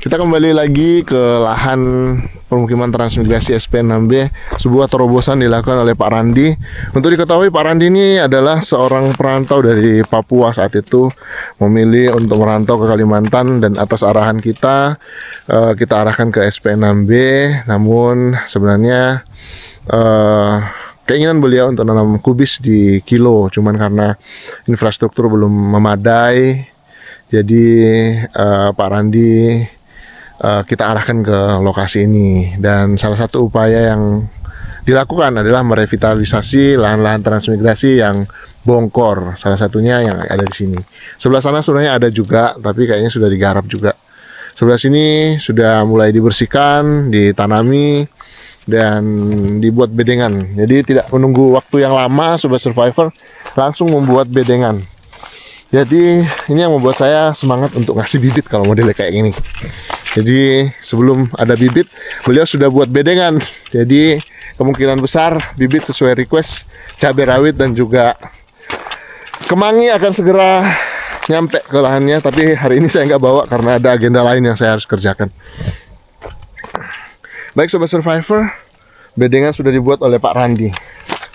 Kita kembali lagi ke lahan permukiman transmigrasi SP6B. Sebuah terobosan dilakukan oleh Pak Randi. Untuk diketahui, Pak Randi ini adalah seorang perantau dari Papua saat itu, memilih untuk merantau ke Kalimantan, dan atas arahan kita, kita arahkan ke SP6B. Namun sebenarnya keinginan beliau untuk nanam kubis di Kilo, cuman karena infrastruktur belum memadai, jadi Pak Randi kita arahkan ke lokasi ini. Dan salah satu upaya yang dilakukan adalah merevitalisasi lahan-lahan transmigrasi yang bongkor. Salah satunya yang ada di sini. Sebelah sana sebenarnya ada juga, tapi kayaknya sudah digarap juga. Sebelah sini sudah mulai dibersihkan, ditanami, dan dibuat bedengan. Jadi tidak menunggu waktu yang lama, Sobat Survivor, langsung membuat bedengan. Jadi ini yang membuat saya semangat untuk ngasih bibit kalau modelnya kayak gini. Jadi sebelum ada bibit, beliau sudah buat bedengan. Jadi kemungkinan besar bibit sesuai request cabai rawit dan juga kemangi akan segera nyampe ke lahannya. Tapi hari ini saya nggak bawa karena ada agenda lain yang saya harus kerjakan. Baik Sobat Survivor, bedengan sudah dibuat oleh Pak Randi.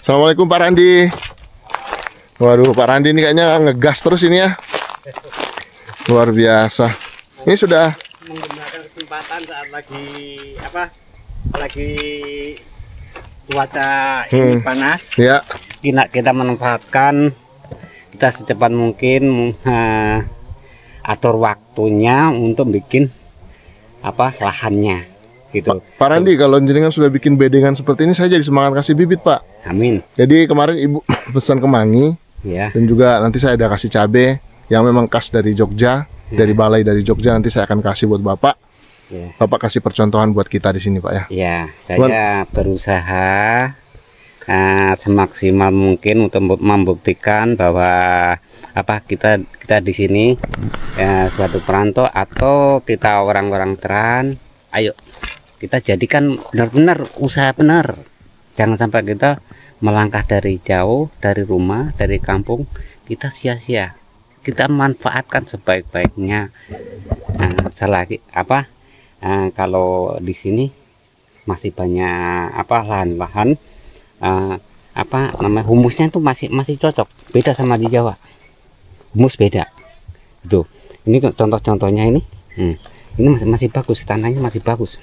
Assalamualaikum Pak Randi. Waduh, Pak Randi ini kayaknya ngegas terus ini ya. Luar biasa. Ini sudah menggunakan kesempatan saat lagi cuaca ini panas. Ya. Kita manfaatkan, kita secepat mungkin atur waktunya untuk bikin lahannya. Gitu. Pak Randi, kalau jenengan sudah bikin bedengan seperti ini, saya jadi semangat kasih bibit, Pak. Amin. Jadi kemarin Ibu pesan kemangi, ya. Dan juga nanti saya ada kasih cabai yang memang khas dari Jogja, dari balai dari Jogja. Nanti saya akan kasih buat Bapak. Ya. Bapak kasih percontohan buat kita di sini, Pak ya. Ya, saya berusaha semaksimal mungkin untuk membuktikan bahwa kita di sini suatu perantau atau kita orang-orang teran. Ayo kita jadikan benar-benar usaha benar. Jangan sampai kita melangkah dari jauh, dari rumah, dari kampung, kita sia-sia. Kita manfaatkan sebaik-baiknya. Selagi kalau di sini masih banyak lahan-lahan humusnya itu masih cocok. Beda sama di Jawa. Humus beda. Tuh. Ini contoh-contohnya ini. Ini masih bagus, tanahnya masih bagus.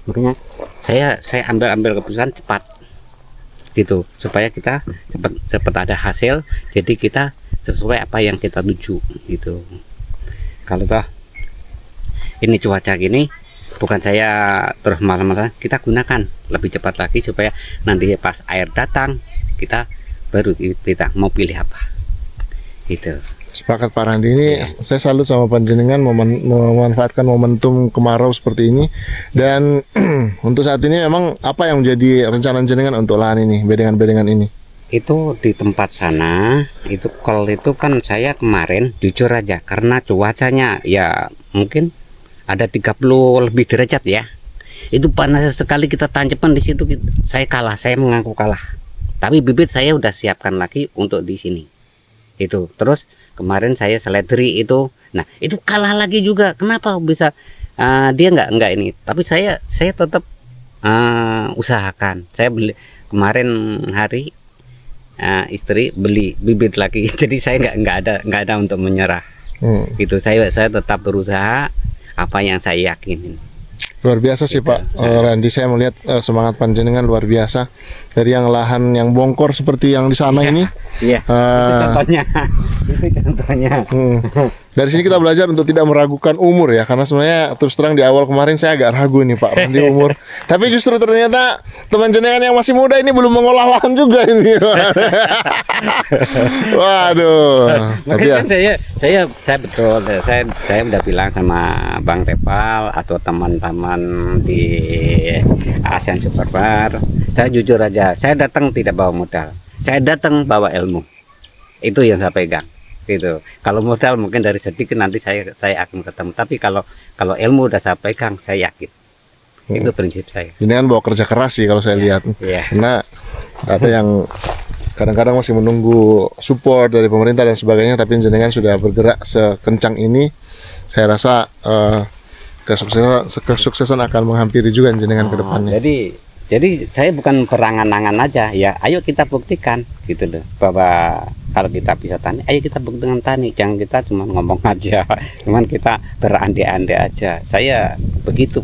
Makanya saya ambil keputusan cepat gitu, supaya kita cepat ada hasil. Jadi kita sesuai apa yang kita tuju gitu. Kalau toh ini cuaca gini, bukan saya terus malam-malam, kita gunakan lebih cepat lagi supaya nanti pas air datang kita baru kita mau pilih apa gitu. Sepakat Pak Randi, ini saya salut sama panjenengan memanfaatkan momentum kemarau seperti ini. Dan untuk saat ini memang apa yang menjadi rencana jenengan untuk lahan ini, bedengan-bedengan ini? Itu di tempat sana, itu kol itu kan saya kemarin jujur aja, karena cuacanya ya mungkin ada 30 lebih derajat ya. Itu panas sekali, kita tanjakan di situ. Saya mengaku kalah. Tapi bibit saya udah siapkan lagi untuk di sini. Itu terus kemarin saya seledri itu, nah itu kalah lagi juga. Kenapa bisa dia nggak ini, tapi saya tetap usahakan. Saya beli kemarin hari, istri beli bibit lagi. Jadi saya nggak ada untuk menyerah. Gitu, saya tetap berusaha apa yang saya yakinin. Luar biasa sih Pak Randi, saya melihat semangat panjenengan luar biasa. Dari yang lahan yang bongkor seperti yang di sana ini. Iya. Itu contohnya. Dari sini kita belajar untuk tidak meragukan umur ya, karena sebenarnya terus terang di awal kemarin saya agak ragu nih Pak Randi umur. Tapi justru ternyata teman jenengan yang masih muda ini belum mengolah lahan juga ini. Waduh. Makanya saya betul, saya udah bilang sama Bang Tepal atau teman-teman di ASEAN Superbar, saya jujur aja, saya datang tidak bawa modal, saya datang bawa ilmu. Itu yang saya pegang. Gitu. Kalau modal mungkin dari sedikit nanti saya akan ketemu. Tapi kalau ilmu udah saya pegang, saya yakin. Itu prinsip saya. Ini kan bawa kerja keras sih kalau saya lihat. Karena ada yang kadang-kadang masih menunggu support dari pemerintah dan sebagainya, tapi jenengan sudah bergerak sekencang ini. Saya rasa kesuksesan akan menghampiri juga jenengan ke depannya. Jadi saya bukan berangan-angan aja ya, ayo kita buktikan gitu loh, bahwa kalau kita bisa tani, ayo kita buktikan tani, jangan kita cuma ngomong aja, cuman kita berandai-andai aja. Saya begitu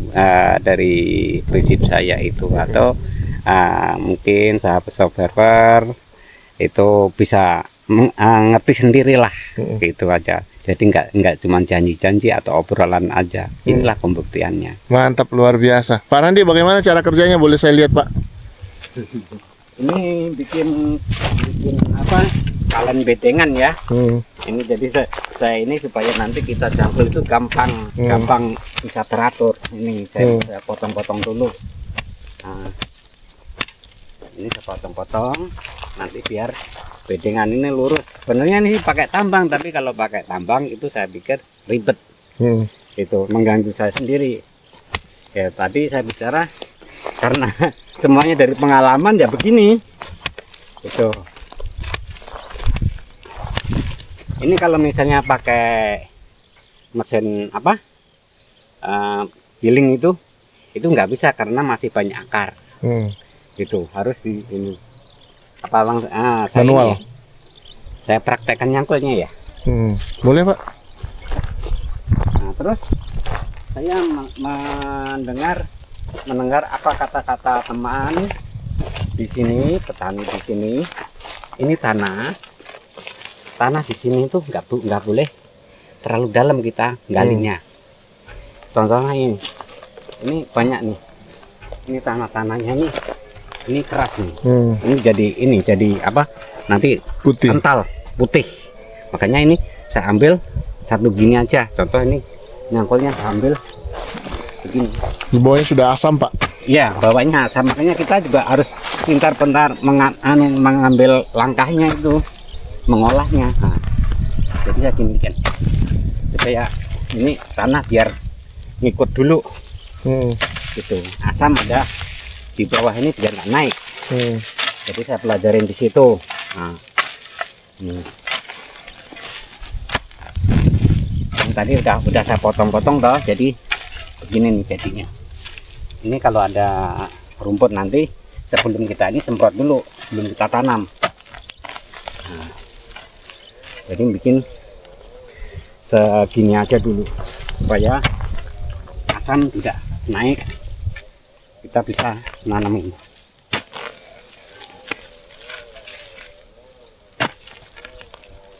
dari prinsip saya itu, atau mungkin sahabat observer itu bisa ngerti sendirilah, gitu aja. Jadi nggak cuma janji-janji atau obrolan aja. Inilah pembuktiannya. Mantap, luar biasa. Pak Randi, bagaimana cara kerjanya? Boleh saya lihat, Pak? Ini bikin apa? Kalen bedengan ya. Ini jadi saya ini supaya nanti kita jangkul itu gampang bisa teratur. Ini saya potong-potong dulu. Nah, ini saya potong-potong nanti biar bedengan ini lurus. Sebenarnya ini pakai tambang, tapi kalau pakai tambang itu saya pikir ribet, itu mengganggu saya sendiri. Ya tadi saya bicara karena semuanya dari pengalaman ya begini. Itu. Ini kalau misalnya pakai mesin apa, giling itu nggak bisa karena masih banyak akar. Itu harus di ini. Apa langsung manual. Saya praktekkan nyangkulnya ya. Boleh, Pak. Nah, terus saya mendengar apa kata-kata teman di sini, petani di sini. Ini tanah di sini itu nggak boleh terlalu dalam kita galinya. Contohnya ini banyak nih. Ini tanahnya ini keras nih. Ini jadi apa? Nanti kental putih. Makanya ini saya ambil satu gini aja. Contoh ini nyangkulnya saya ambil begini. Di bawahnya sudah asam, Pak. Iya, bawahnya asam. Makanya kita juga harus pintar-pintar mengambil langkahnya itu, mengolahnya. Nah, jadi saya gini kan. Supaya ini tanah biar ngikut dulu. Gitu. Asam ada di bawah ini biar nggak naik. Jadi saya pelajarin di situ. Nah, tadi udah saya potong-potong toh, jadi begini nih jadinya. Ini kalau ada rumput nanti sebelum kita ini semprot dulu, sebelum kita tanam. Nah, jadi bikin segini aja dulu supaya asam tidak naik, kita bisa nanam ini.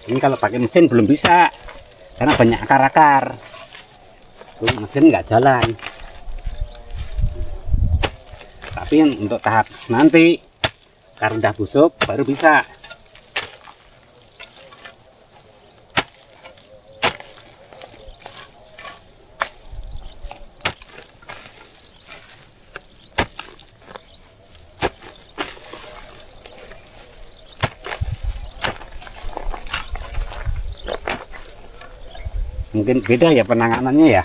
Ini kalau pakai mesin belum bisa karena banyak akar-akar. Mesin nggak jalan. Tapi untuk tahap nanti karena udah busuk baru bisa. Mungkin beda ya penanganannya ya.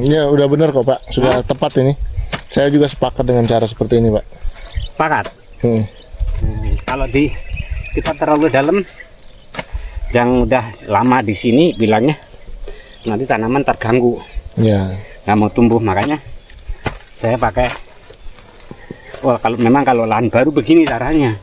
Ya udah benar kok, Pak. Sudah tepat ini. Saya juga sepakat dengan cara seperti ini, Pak. Sepakat. Kalau kita terlalu dalam, yang udah lama di sini bilangnya nanti tanaman terganggu. Ya. Nggak mau tumbuh, makanya saya pakai. Wah, kalau lahan baru begini caranya.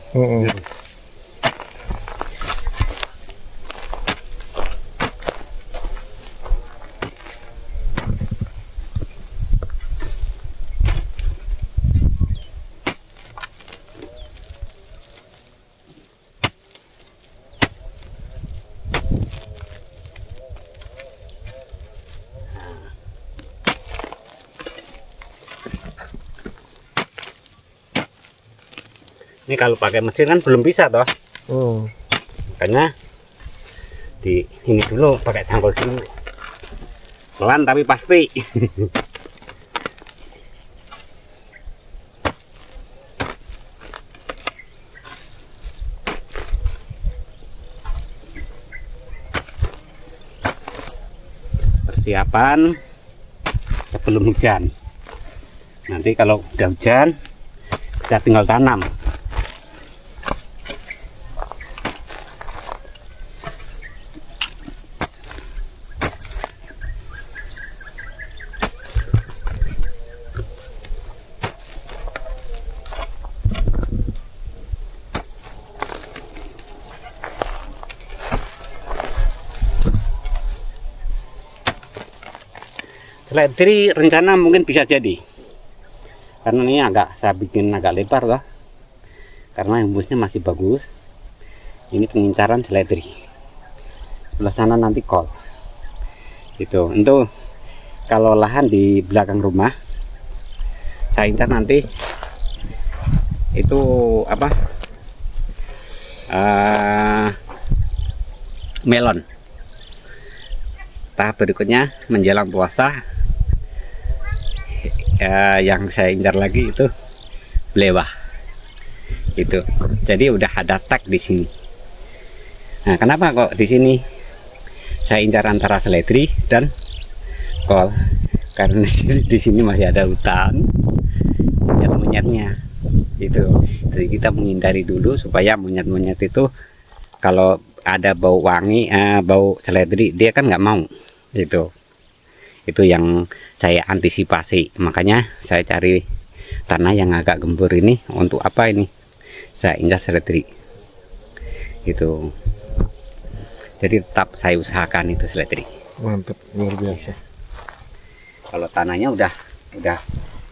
Ini kalau pakai mesin kan belum bisa toh. Makanya ini dulu pakai cangkul dulu. Pelan tapi pasti. Persiapan sebelum hujan. Nanti kalau udah hujan kita tinggal tanam. seledri rencana mungkin bisa jadi, karena ini saya bikin agak lebar lah, karena embusnya masih bagus. Ini pengincaran seledri, sebelah sana nanti kol. Itu untuk kalau lahan di belakang rumah saya incar nanti itu apa, melon. Tahap berikutnya menjelang puasa yang saya incar lagi itu belewah. Itu jadi udah ada tag di sini. Nah, kenapa kok di sini saya incar antara seledri dan kol? Karena di sini masih ada hutan, monyet-monyetnya. Itu jadi kita menghindari dulu supaya monyet-monyet itu kalau ada bau wangi, bau seledri, dia kan nggak mau. Itu yang saya antisipasi, makanya saya cari tanah yang agak gembur ini. Untuk apa ini saya incar seledri itu, jadi tetap saya usahakan itu seledri. Mantap, luar biasa. Kalau tanahnya udah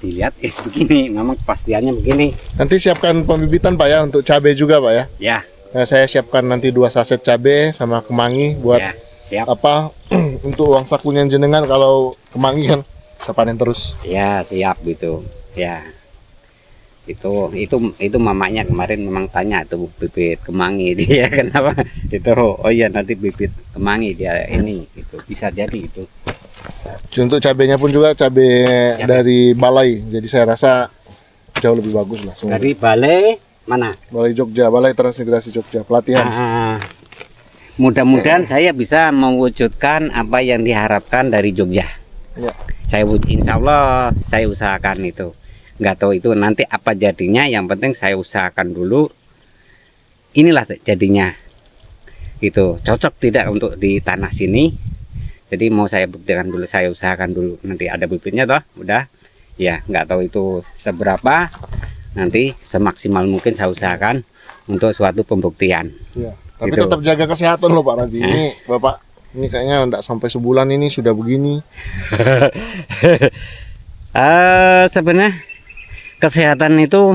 dilihat begini, memang kepastiannya begini. Nanti siapkan pembibitan Pak ya untuk cabai juga Pak ya. Ya. Nah, saya siapkan nanti 2 saset cabai sama kemangi buat Ya, siap. apa untuk uang sakunya jenengan kalau kemangi kan bisa panen terus. Ya, siap gitu. Ya. Itu mamanya kemarin memang tanya tuh bibit kemangi dia kenapa? Oh iya nanti bibit kemangi dia ini itu bisa jadi itu. Untuk cabenya pun juga cabai dari balai. Jadi saya rasa jauh lebih bagus lah semua. Dari balai mana? Balai Jogja, Balai Transmigrasi Jogja, pelatihan. Mudah-mudahan saya bisa mewujudkan apa yang diharapkan dari Jogja. Ya. Insya Allah saya usahakan itu. Nggak tahu itu nanti apa jadinya, yang penting saya usahakan dulu. Inilah jadinya. Itu cocok tidak untuk di tanah sini. Jadi mau saya buktikan dulu, saya usahakan dulu. Nanti ada bibitnya toh, udah. Ya, nggak tahu itu seberapa. Nanti semaksimal mungkin saya usahakan untuk suatu pembuktian. Ya. Tapi Gitu. tetap jaga kesehatan loh Pak Randi. Ini Bapak, ini kayaknya enggak sampai sebulan ini sudah begini. Sebenarnya kesehatan itu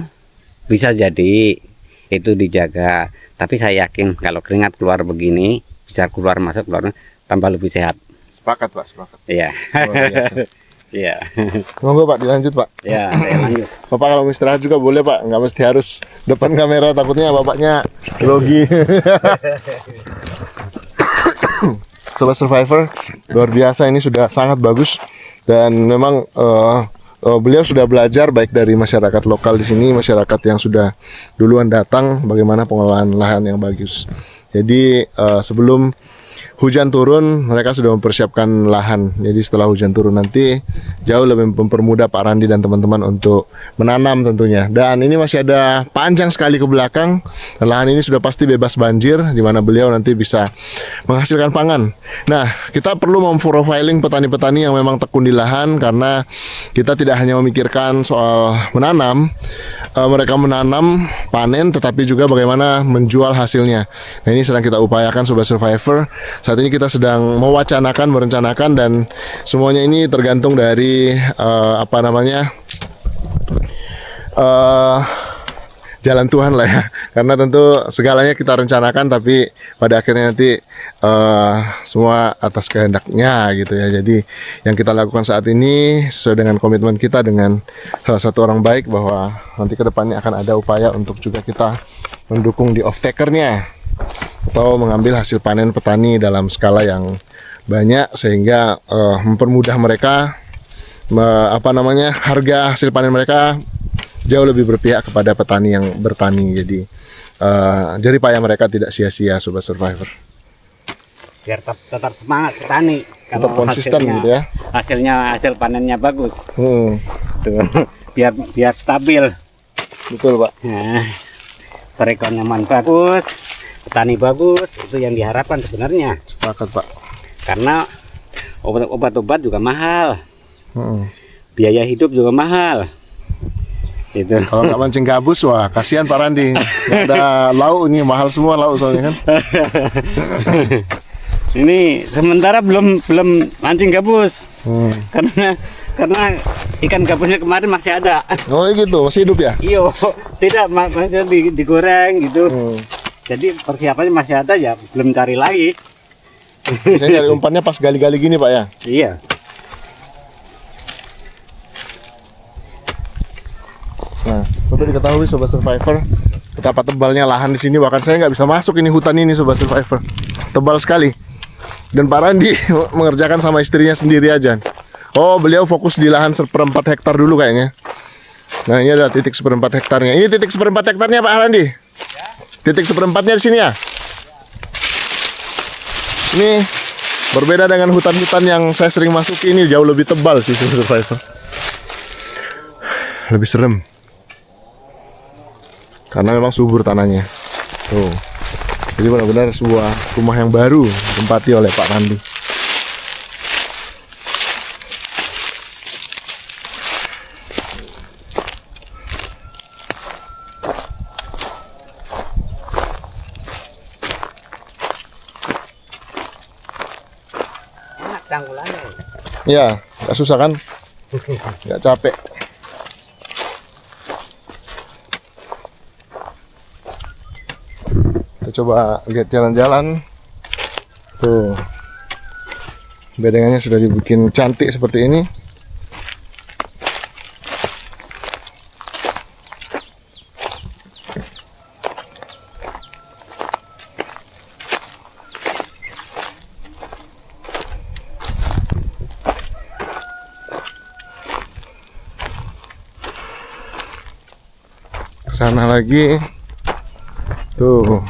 bisa jadi itu dijaga. Tapi saya yakin kalau keringat keluar begini, bisa keluar masuk keluar tambah lebih sehat. Sepakat Pak, sepakat. Iya. Luar biasa. Iya. Monggo Pak, dilanjut Pak. Ya, saya lanjut. Bapak kalau mau istirahat juga boleh Pak, nggak mesti harus depan kamera, takutnya bapaknya grogi. Sobat Survivor, luar biasa, ini sudah sangat bagus dan memang beliau sudah belajar baik dari masyarakat lokal di sini, masyarakat yang sudah duluan datang, bagaimana pengelolaan lahan yang bagus. Jadi sebelum hujan turun, mereka sudah mempersiapkan lahan. Jadi setelah hujan turun nanti jauh lebih mempermudah Pak Randi dan teman-teman untuk menanam tentunya. Dan ini masih ada panjang sekali ke belakang. Dan lahan ini sudah pasti bebas banjir, di mana beliau nanti bisa menghasilkan pangan. Nah, kita perlu memprofiling petani-petani yang memang tekun di lahan, karena kita tidak hanya memikirkan soal menanam, mereka menanam, panen, tetapi juga bagaimana menjual hasilnya. Nah, ini sedang kita upayakan Sobat Survivor. Saat ini kita sedang mewacanakan, merencanakan, dan semuanya ini tergantung dari jalan Tuhan lah ya. Karena tentu segalanya kita rencanakan, tapi pada akhirnya nanti semua atas kehendaknya gitu ya. Jadi yang kita lakukan saat ini sesuai dengan komitmen kita dengan salah satu orang baik, bahwa nanti ke depannya akan ada upaya untuk juga kita mendukung di off-takernya atau mengambil hasil panen petani dalam skala yang banyak, sehingga mempermudah mereka harga hasil panen mereka jauh lebih berpihak kepada petani yang bertani. Jadi jerih payah mereka tidak sia-sia Sobat Survivor. Biar tetap semangat petani. Tetap konsisten gitu ya. Hasil panennya bagus. Tuh, biar stabil. Betul Pak. Nah, perekonomian bagus, petani bagus, itu yang diharapkan sebenarnya. Sepakat Pak. Karena obat-obat juga mahal, biaya hidup juga mahal. Itu. Kalau nggak mancing gabus, wah kasihan Pak Randi. Nggak ada lauk, ini mahal semua lauk soalnya kan. Ini sementara belum mancing gabus. Karena ikan gabusnya kemarin masih ada. Oh gitu, masih hidup ya? Iyo, tidak masih digoreng gitu. Jadi persiapannya masih ada ya, belum cari lagi. Saya cari umpannya pas gali-gali gini Pak ya? Iya. Nah, untuk diketahui Sobat Survivor, betapa tebalnya lahan di sini. Bahkan saya nggak bisa masuk ini hutan ini Sobat Survivor. Tebal sekali. Dan Pak Randi mengerjakan sama istrinya sendiri aja. Oh, beliau fokus di lahan 1/4 hektar dulu kayaknya. Nah, ini ada titik 1/4 hektarnya. Ini titik 1/4 hektarnya Pak Randi. Titik 1/4-nya di sini ya. Ini berbeda dengan hutan-hutan yang saya sering masuki, ini jauh lebih tebal sih Survivor. Lebih serem. Karena memang subur tanahnya. Tuh. Jadi benar-benar sebuah rumah yang baru ditempati oleh Pak Randi. Cangkulannya. Ya, nggak susah kan? Nggak capek. Kita coba lihat jalan-jalan. Tuh, bedengannya sudah dibikin cantik seperti ini. Kesana lagi. Tuh.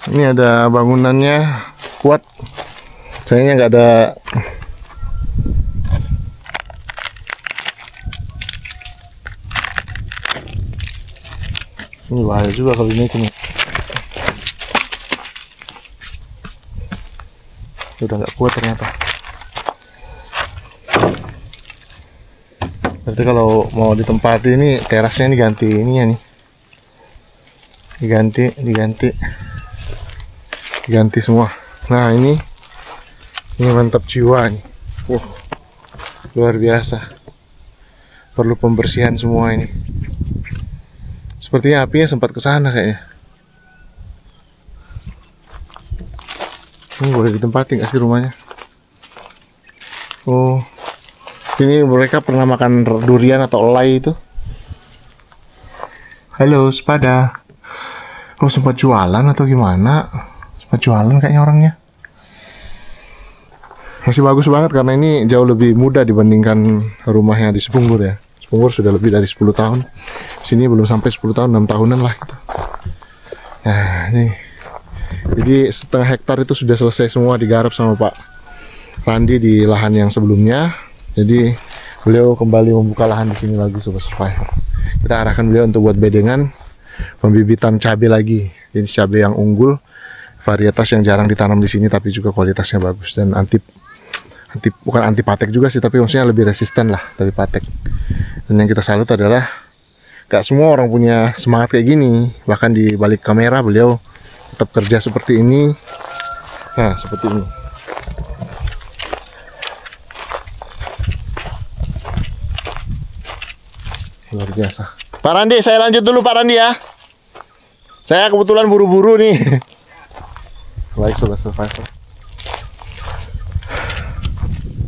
Ini ada bangunannya kuat. Sayangnya nggak ada. Ini bahaya juga kalau ini nih. Udah nggak kuat ternyata. Berarti kalau mau ditempati ini terasnya ini ganti ininya nih. Diganti semua. Nah ini mantap jiwa nih. Wah, luar biasa. Perlu pembersihan semua ini. Sepertinya apinya sempat ke sana kayaknya. Ini boleh ditempati nggak sih rumahnya? Oh, ini mereka pernah makan durian atau elai itu. Halo, sepada. Oh, sempat jualan atau gimana? Sempat jualan kayaknya orangnya. Masih bagus banget karena ini jauh lebih muda dibandingkan rumahnya di Sepunggur ya. Sepunggur sudah lebih dari 10 tahun. Sini belum sampai 10 tahun, 6 tahunan lah gitu. Nah, ini. Jadi 1/2 hektar itu sudah selesai semua digarap sama Pak Randi di lahan yang sebelumnya. Jadi beliau kembali membuka lahan di sini lagi Sobat Survivor. Kita arahkan beliau untuk buat bedengan pembibitan cabai lagi. Jenis cabai yang unggul, varietas yang jarang ditanam di sini tapi juga kualitasnya bagus dan bukan anti patek juga sih, tapi maksudnya lebih resisten lah dari patek. Dan yang kita salut adalah gak semua orang punya semangat kayak gini. Bahkan di balik kamera beliau tetap kerja seperti ini. Nah, seperti ini. Luar biasa. Pak Randi, saya lanjut dulu Pak Randi ya. Saya kebetulan buru-buru nih. Baik Sobat Survivor.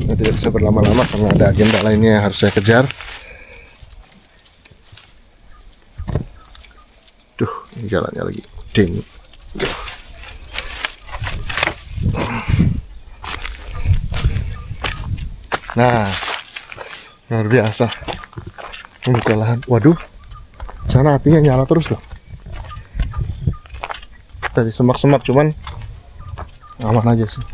Saya tidak bisa berlama-lama karena ada agenda lainnya yang harus saya kejar. Duh, ini jalannya lagi. Ding. Nah, luar biasa. Membuka lahan. Waduh, sana apinya nyala terus loh. Dari semak-semak cuman aman aja sih.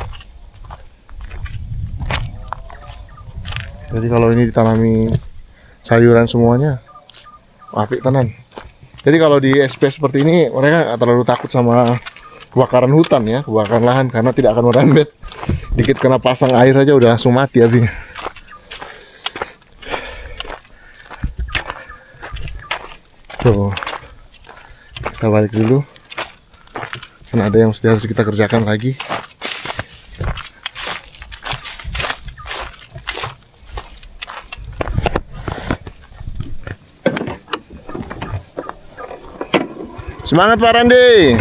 Jadi kalau ini ditanami sayuran semuanya, apik tenan. Jadi kalau di SP seperti ini mereka nggak terlalu takut sama kebakaran hutan ya, kebakaran lahan karena tidak akan merembet. Dikit kena pasang air aja udah langsung mati apinya. Tuh, kita balik dulu. Kan ada yang mesti harus kita kerjakan lagi. Semangat Pak Randi.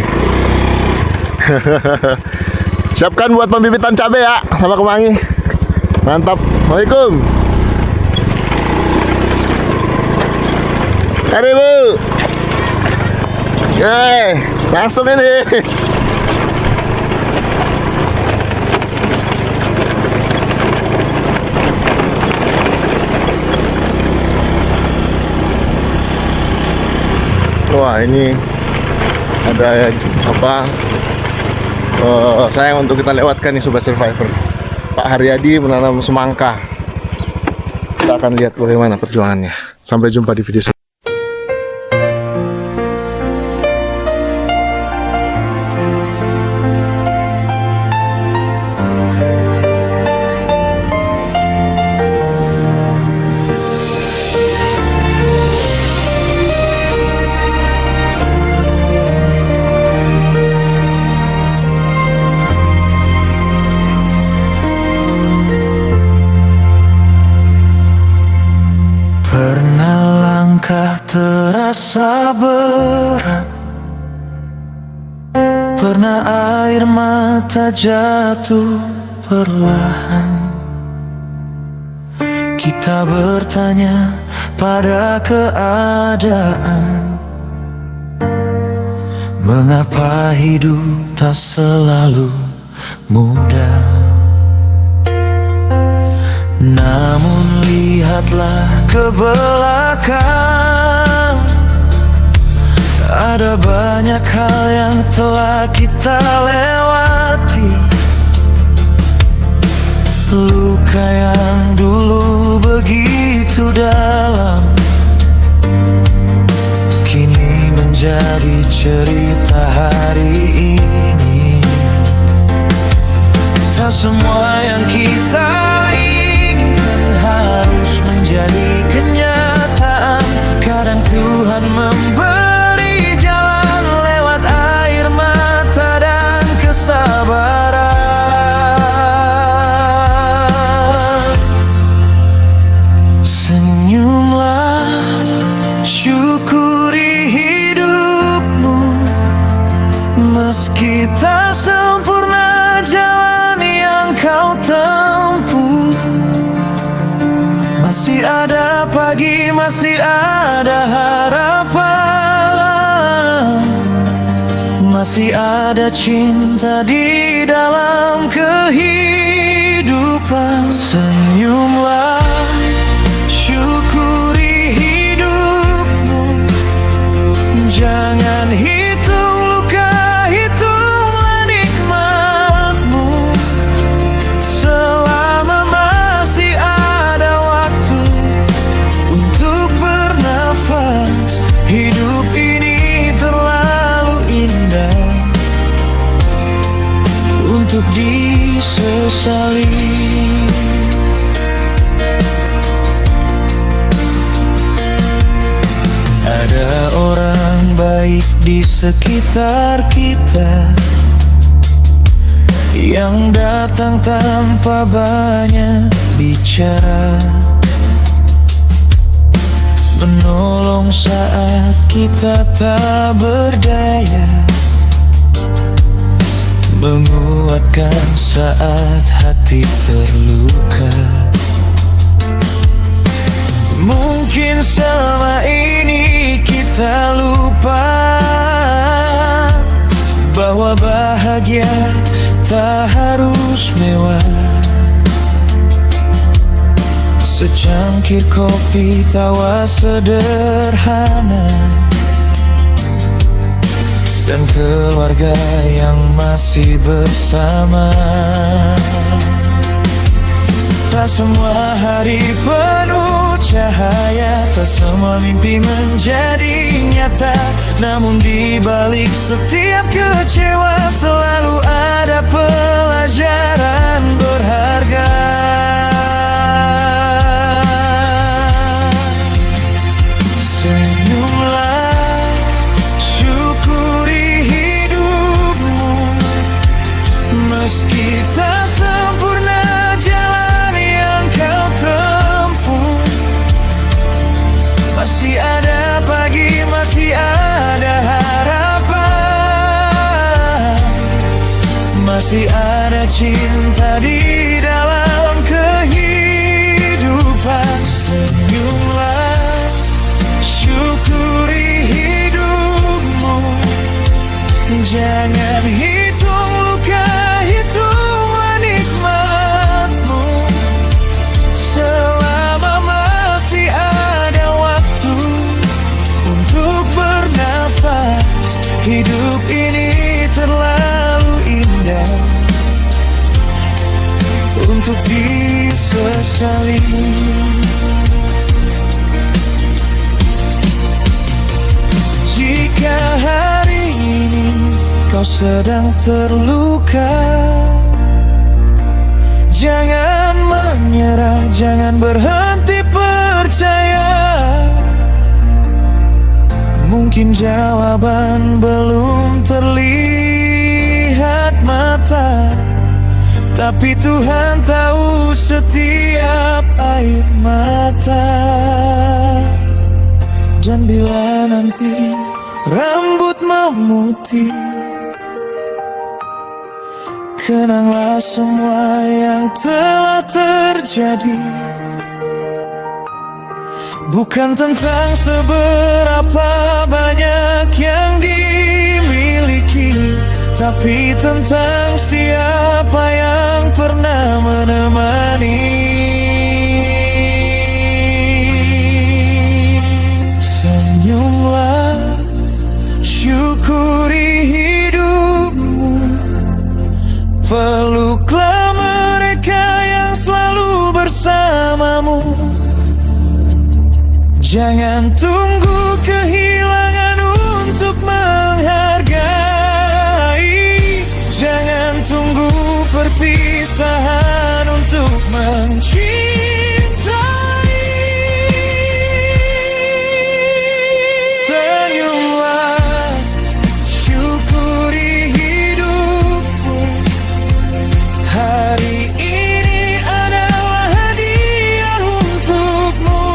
Siapkan buat pembibitan cabai ya, sama kemangi. Mantap. Waalaikumsalam. Mari Bu. Langsung ini. Wah, ini ada apa? Sayang untuk kita lewatkan nih Sobat Survivor. Pak Haryadi menanam semangka. Kita akan lihat bagaimana perjuangannya. Sampai jumpa di video selanjutnya. Pernah langkah terasa berat, pernah air mata jatuh perlahan. Kita bertanya pada keadaan, mengapa hidup tak selalu mudah. Namun lihatlah ke belakang, ada banyak hal yang telah kita lewati. Luka yang dulu begitu dalam, kini menjadi cerita hari ini. Tak semua yang kita harus menjadi kenyataan. Kadang Tuhan memberi jalan lewat air mata dan kesabaran. Senyumlah, syukuri hidupmu, meski tak sempurna jalan yang kau tempuh. Masih ada pagi, masih ada harapan, masih ada cinta di dalam kehidupan. Senyumlah, syukuri hidupmu, jangan hitung luka, hitunglah nikmatmu. Selama masih ada waktu untuk bernafas, hidup ini terlalu indah untuk disesali. Ada orang baik di sekitar kita yang datang tanpa banyak bicara, menolong saat kita tak berdaya, menguatkan saat hati terluka. Mungkin selama ini kita lupa bahwa bahagia tak harus mewah. Secangkir kopi tawa sederhana, dan keluarga yang masih bersama. Tak semua hari penuh cahaya, tak semua mimpi menjadi nyata. Namun di balik setiap kecewa selalu ada pelajaran berharga. Senyumlah, masih ada cinta di dalam kehidupan. Senyumlah, syukuri hidupmu. Jangan hitung luka, hitunglah nikmatmu. Selama masih ada waktu untuk bernafas, hidup ini terlalu indah untuk disesali. Jika hari ini kau sedang terluka, jangan menyerah, jangan berhenti percaya. Mungkin jawaban belum terlihat mata, tapi Tuhan tahu setiap air mata. Dan bila nanti rambut memutih, kenanglah semua yang telah terjadi. Bukan tentang seberapa banyak yang dimiliki, tapi tentang siapa yang pernah menemani. Senyumlah, syukuri hidupmu. Peluklah mereka yang selalu bersamamu. Jangan tunggu kehilangan untuk menghargai. Jangan tunggu perpisahan untuk mencintai. Senyumlah, syukuri hidupmu. Hari ini adalah hadiah untukmu.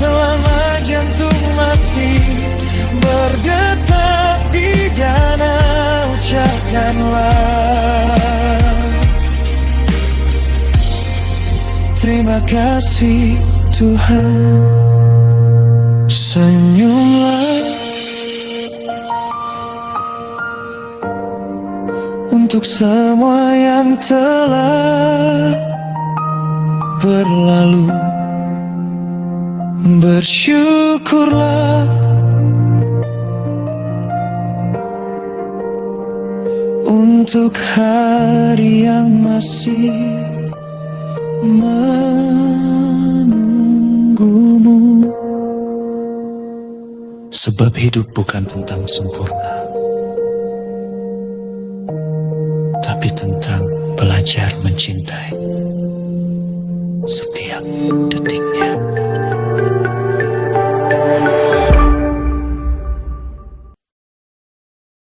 Selama jantung masih berdetak di dada, ucapkanlah terima kasih Tuhan. Senyumlah untuk semua yang telah berlalu. Bersyukurlah untuk hari yang masih menunggumu. Sebab hidup bukan tentang sempurna, tapi tentang belajar mencintai setiap detiknya.